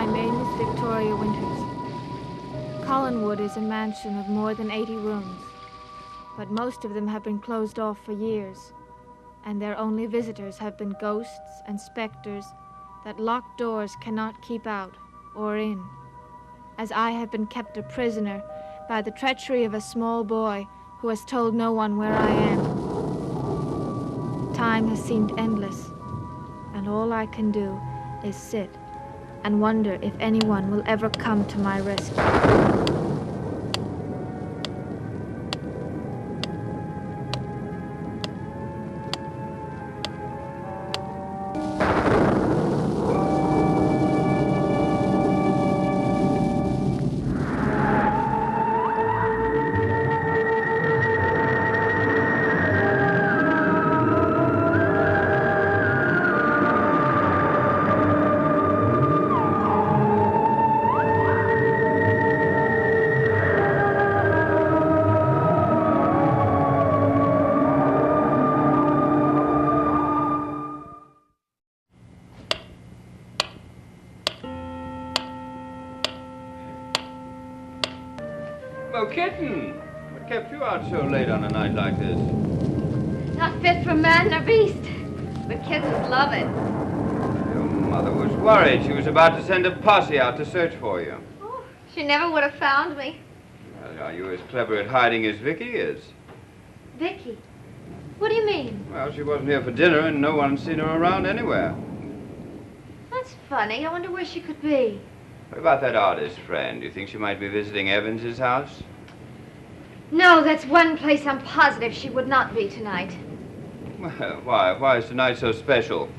My name is Victoria Winters. Collinwood is a mansion of more than 80 rooms, but most of them have been closed off for years, and their only visitors have been ghosts and specters that locked doors cannot keep out or in, as I have been kept a prisoner by the treachery of a small boy who has told no one where I am. Time has seemed endless, and all I can do is sit and wonder if anyone will ever come to my rescue. Oh, kitten! What kept you out so late on a night like this? Not fit for man nor beast, but kittens love it. Your mother was worried. She was about to send a posse out to search for you. Oh, she never would have found me. Well, are you as clever at hiding as Vicky is? Vicky? What do you mean? Well, she wasn't here for dinner and no one's seen her around anywhere. That's funny. I wonder where she could be. What about that artist friend? Do you think she might be visiting Evans's house? No, that's one place I'm positive she would not be tonight. Well, why? Why is tonight so special?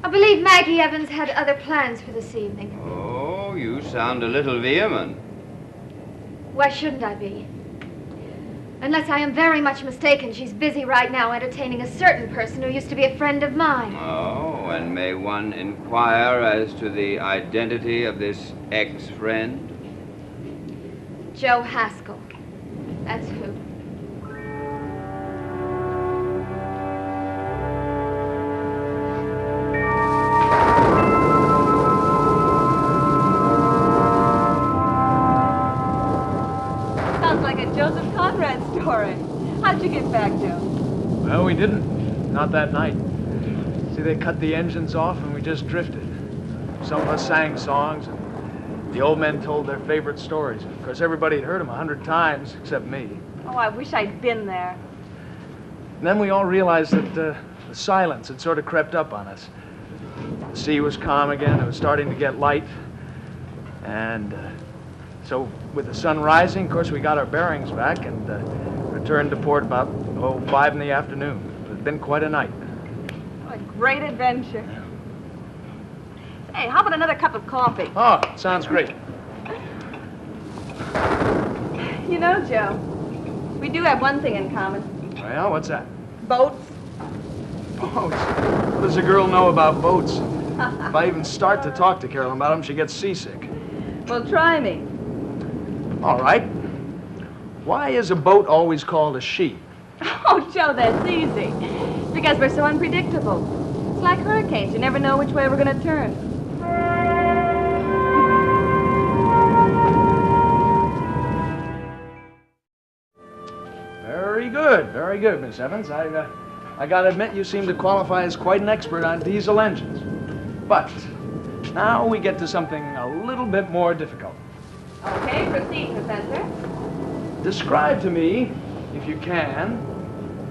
I believe Maggie Evans had other plans for this evening. Oh, you sound a little vehement. Why shouldn't I be? Unless I am very much mistaken, she's busy right now entertaining a certain person who used to be a friend of mine. Oh, and may one inquire as to the identity of this ex-friend? Joe Haskell. That's who. Sounds like a Joseph Conrad story. How'd you get back, Joe? Well, we didn't. Not that night. See, they cut the engines off and we just drifted. Some of us sang songs, and the old men told their favorite stories. Of course, everybody had heard them 100 times, except me. Oh, I wish I'd been there. And then we all realized that the silence had sort of crept up on us. The sea was calm again. It was starting to get light. And so with the sun rising, of course, we got our bearings back and returned to port about, 5 in the afternoon. It had been quite a night. What a great adventure. Hey, how about another cup of coffee? Oh, sounds great. You know, Joe, we do have one thing in common. Well, what's that? Boats. Boats? What does a girl know about boats? If I even start to talk to Carolyn about them, she gets seasick. Well, try me. All right. Why is a boat always called a she? Oh, Joe, that's easy. Because we're so unpredictable. It's like hurricanes. You never know which way we're going to turn. Very good, Miss Evans. I gotta admit, you seem to qualify as quite an expert on diesel engines. But now we get to something a little bit more difficult. Okay, proceed, Professor. Describe to me, if you can,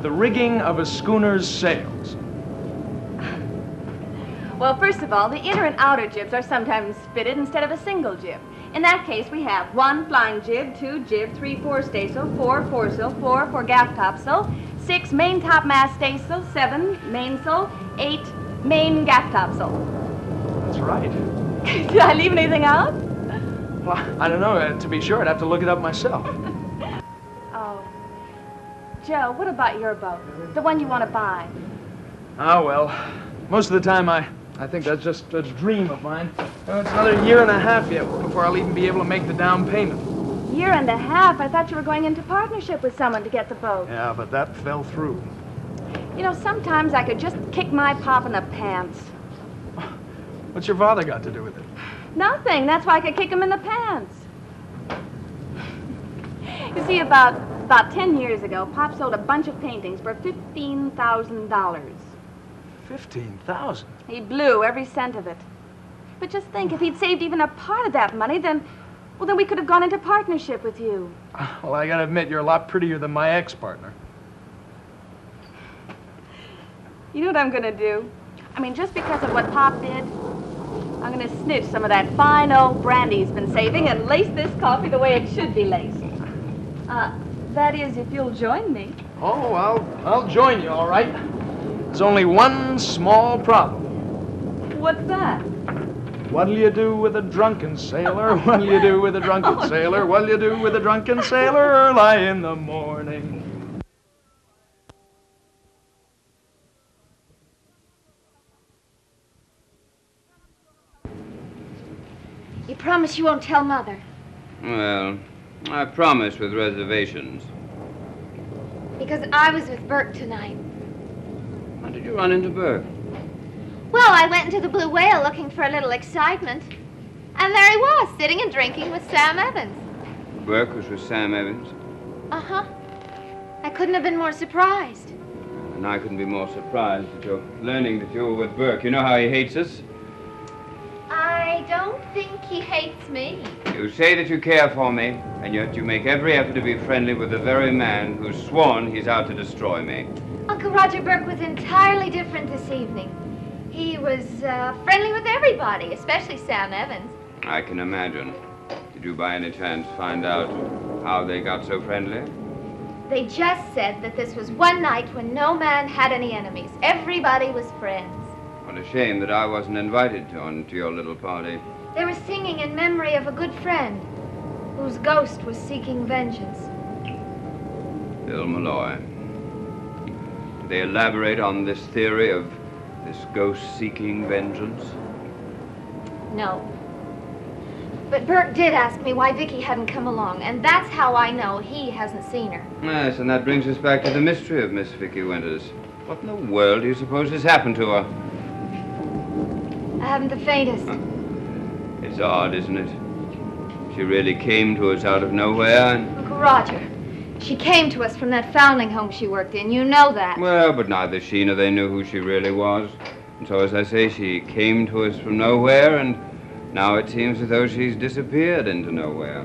the rigging of a schooner's sails. Well, first of all, the inner and outer jibs are sometimes fitted instead of a single jib. In that case, we have 1 flying jib, 2 jib, 3 forestaysail, 4 foresail, 4 gaff topsail, 6 main topmast staysail, 7 mainsail, 8 main gaff topsail. That's right. Did I leave anything out? Well, I don't know. To be sure, I'd have to look it up myself. Oh. Joe, what about your boat? The one you want to buy? Oh, well, most of the time I think that's just a dream of mine. It's another year and a half yet before I'll even be able to make the down payment. Year and a half? I thought you were going into partnership with someone to get the boat. Yeah, but that fell through. You know, sometimes I could just kick my pop in the pants. What's your father got to do with it? Nothing. That's why I could kick him in the pants. You see, about 10 years ago, Pop sold a bunch of paintings for $15,000. 15,000? He blew every cent of it. But just think, if he'd saved even a part of that money, then we could have gone into partnership with you. Well, I gotta admit, you're a lot prettier than my ex-partner. You know what I'm gonna do? I mean, just because of what Pop did, I'm gonna snitch some of that fine old brandy he's been saving and lace this coffee the way it should be laced. That is, if you'll join me. Oh, I'll join you, all right. There's only one small problem. What's that? What'll you do with a drunken sailor? What'll you do with a drunken sailor? What'll you do with a drunken sailor early in the morning? You promise you won't tell Mother? Well, I promise with reservations. Because I was with Burke tonight. How did you run into Burke? Well, I went into the Blue Whale looking for a little excitement. And there he was, sitting and drinking with Sam Evans. Burke was with Sam Evans? Uh-huh. I couldn't have been more surprised. And I couldn't be more surprised at your learning that you were with Burke. You know how he hates us? I don't think he hates me. You say that you care for me, and yet you make every effort to be friendly with the very man who's sworn he's out to destroy me. Uncle Roger Burke was entirely different this evening. He was friendly with everybody, especially Sam Evans. I can imagine. Did you by any chance find out how they got so friendly? They just said that this was one night when no man had any enemies. Everybody was friends. What a shame that I wasn't invited to your little party. They were singing in memory of a good friend whose ghost was seeking vengeance. Bill Malloy. Did they elaborate on this theory of this ghost seeking vengeance? No. But Burke did ask me why Vicky hadn't come along, and that's how I know he hasn't seen her. Yes, and that brings us back to the mystery of Miss Vicky Winters. What in the world do you suppose has happened to her? I haven't the faintest. It's odd, isn't it? She really came to us out of nowhere. Uncle Roger, she came to us from that foundling home she worked in. You know that. Well, but neither she nor they knew who she really was. And so, as I say, she came to us from nowhere, and now it seems as though she's disappeared into nowhere.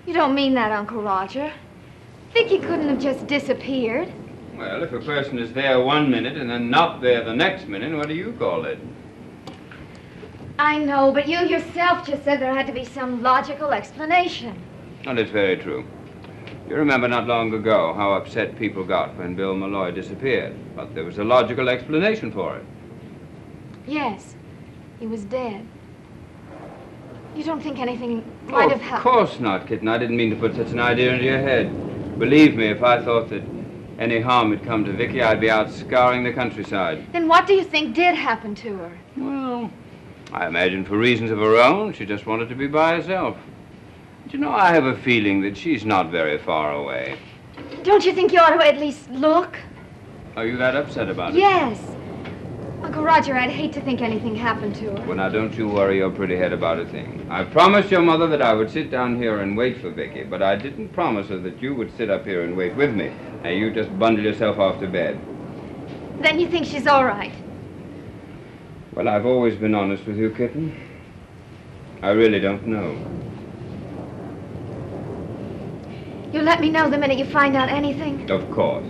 You don't mean that, Uncle Roger. Vicky couldn't have just disappeared. Well, if a person is there one minute and then not there the next minute, what do you call it? I know, but you yourself just said there had to be some logical explanation. Well, it's very true. You remember not long ago how upset people got when Bill Malloy disappeared, but there was a logical explanation for it. Yes, he was dead. You don't think anything might have happened? Of course not, kitten. I didn't mean to put such an idea into your head. Believe me, if I thought that any harm had come to Vicky, I'd be out scouring the countryside. Then what do you think did happen to her? Well, I imagine for reasons of her own, she just wanted to be by herself. But you know, I have a feeling that she's not very far away. Don't you think you ought to at least look? Are you that upset about it? Yes. Uncle Roger, I'd hate to think anything happened to her. Well, now, don't you worry your pretty head about a thing. I promised your mother that I would sit down here and wait for Vicky, but I didn't promise her that you would sit up here and wait with me. Now, you just bundle yourself off to bed. Then you think she's all right? Well, I've always been honest with you, kitten. I really don't know. You'll let me know the minute you find out anything? Of course.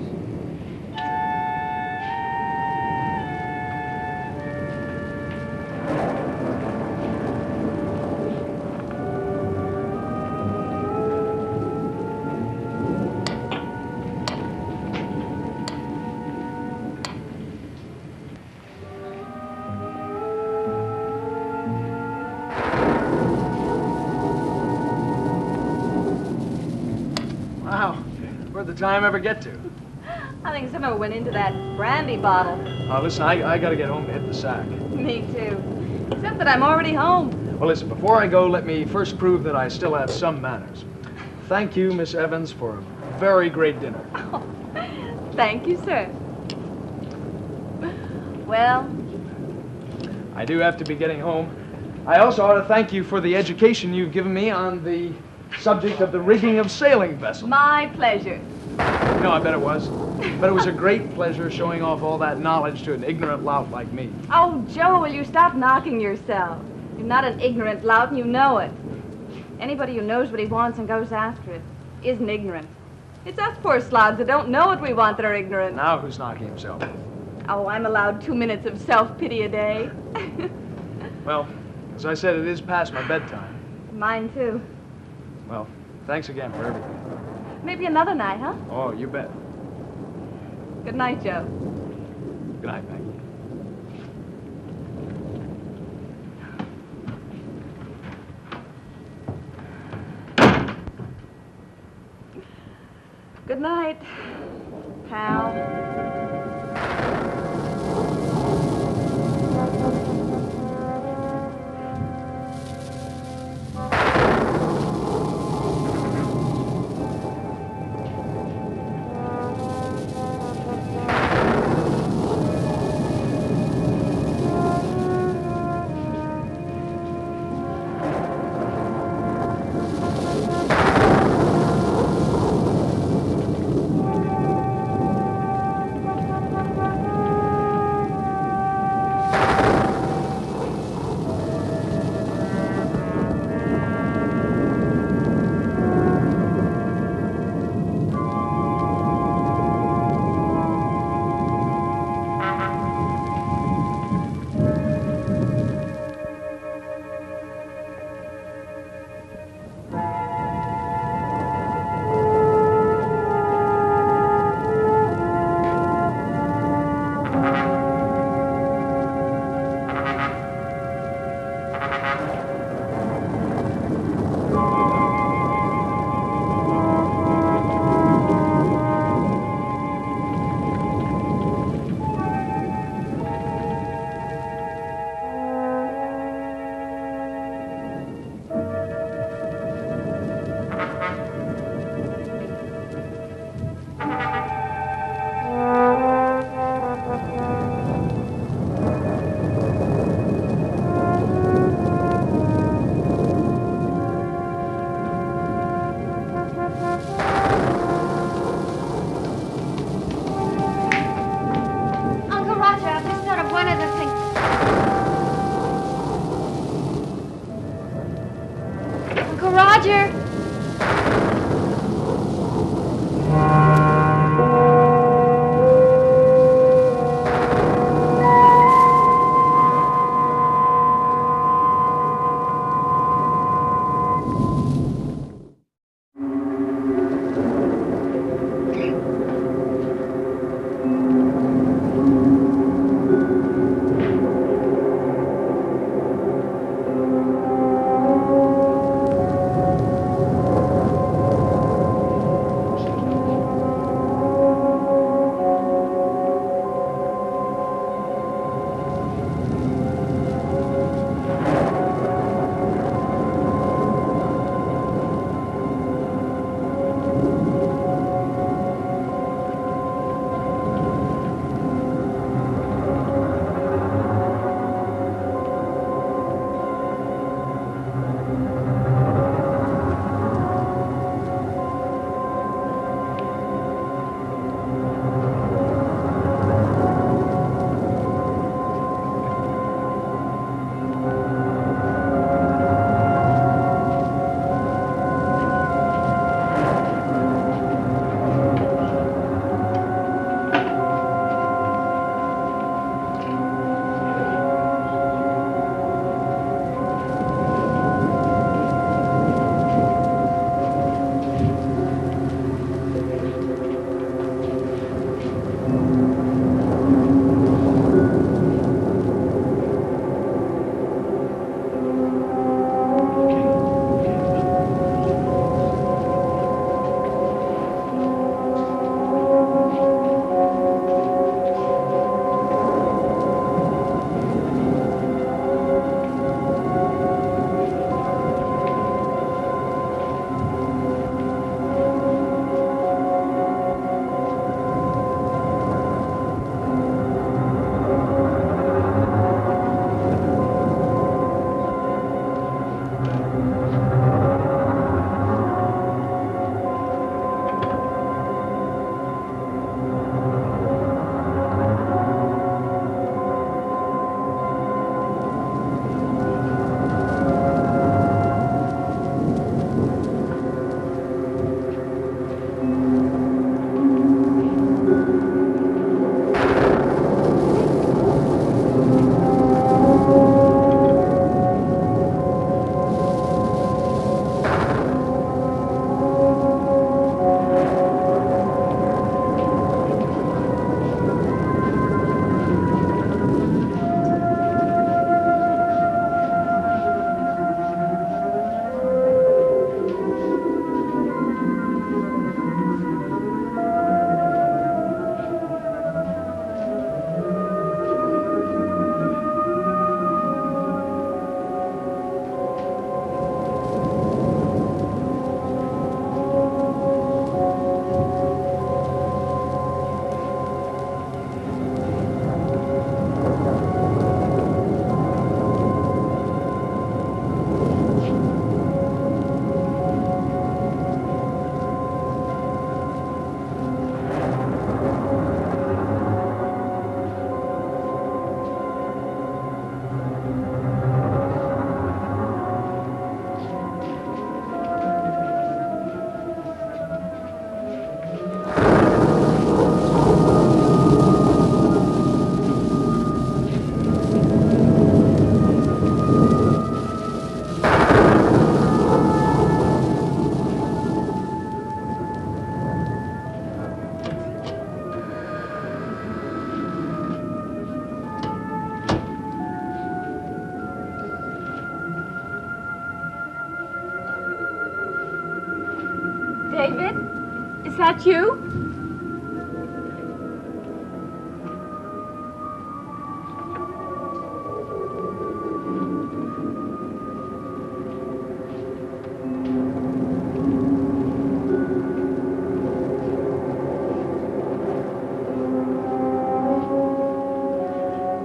Where'd the time ever get to? I think some of it went into that brandy bottle. Oh, listen, I gotta get home to hit the sack. Me too. Except that I'm already home. Well, listen, before I go, let me first prove that I still have some manners. Thank you, Miss Evans, for very great dinner. Oh, thank you, sir. Well, I do have to be getting home. I also ought to thank you for the education you've given me on the subject of the rigging of sailing vessels. my pleasure. No, I bet it was. But it was a great pleasure showing off all that knowledge to an ignorant lout like me. Oh, Joe, will you stop knocking yourself? You're not an ignorant lout, and you know it. Anybody who knows what he wants and goes after it isn't ignorant. It's us poor slobs that don't know what we want that are ignorant. Now who's knocking himself? Oh, I'm allowed 2 minutes of self-pity a day. Well, as I said, it is past my bedtime. Mine, too. Well, thanks again for everything. Maybe another night, huh? Oh, you bet. Good night, Joe. Good night, Maggie. Good night, pal. Is that you?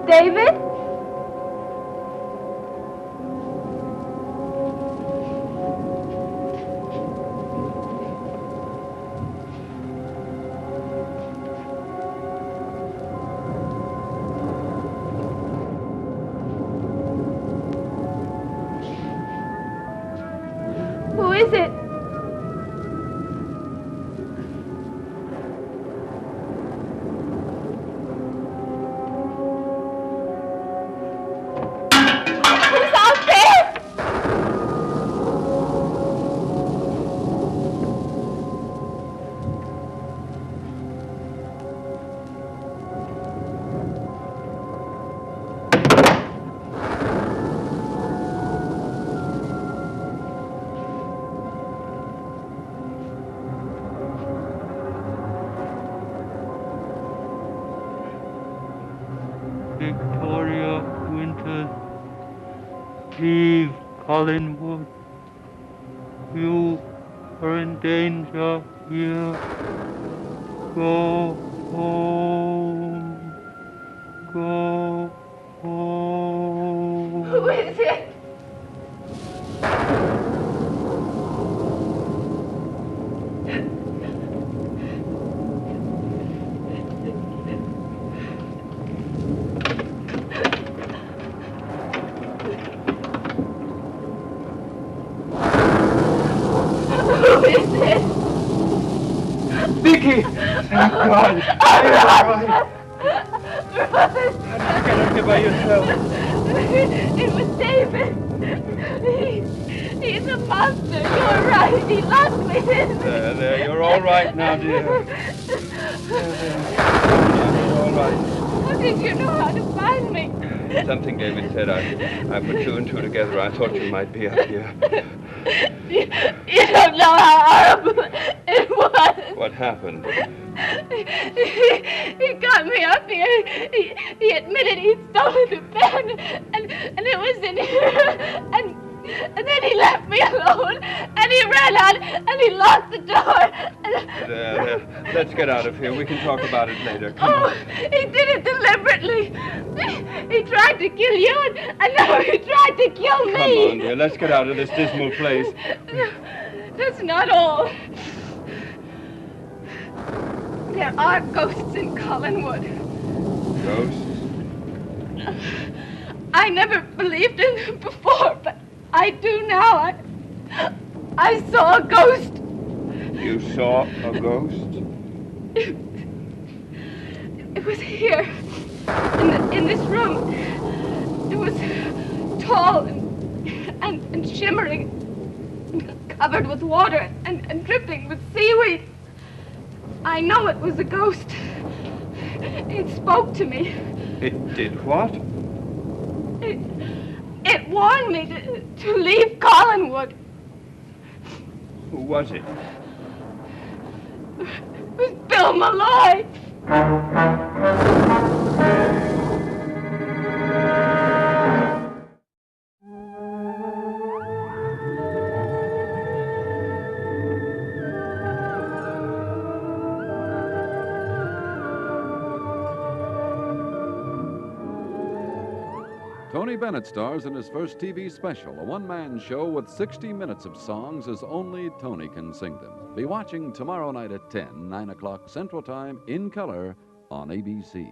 David? Who is it? Victoria Winters, leave Collinwood. You are in danger here. Go home. Go home. Who is it? Vicky! Thank God! You're all right. How did you get up here by yourself? It was David. He's a monster. You're right. He locked me in. There, you're all right now, dear. You're all right. How did you know how to find me? Something David said. I put two and two together. I thought you might be up here. You don't know how horrible it was. What happened? He got me up here. He admitted he'd stolen the pen, and it was in here. And then he left me alone, and he ran out, and he locked the door. There. Let's get out of here. We can talk about it later. Come on. He did it deliberately. He tried to kill you, and now he tried to kill me. Come on, dear. Let's get out of this dismal place. That's not all. There are ghosts in Collinwood. Ghosts? I never believed in them before, but I do now. I saw a ghost. You saw a ghost? It was here, in this room. It was tall and shimmering, covered with water and dripping with seaweed. I know it was a ghost. It spoke to me. It did what? It warned me to leave Collinwood. Who was it? It was Bill Malloy. Tony Bennett stars in his first TV special, a one-man show with 60 minutes of songs as only Tony can sing them. Be watching tomorrow night at 10, 9 o'clock Central Time, in color on ABC.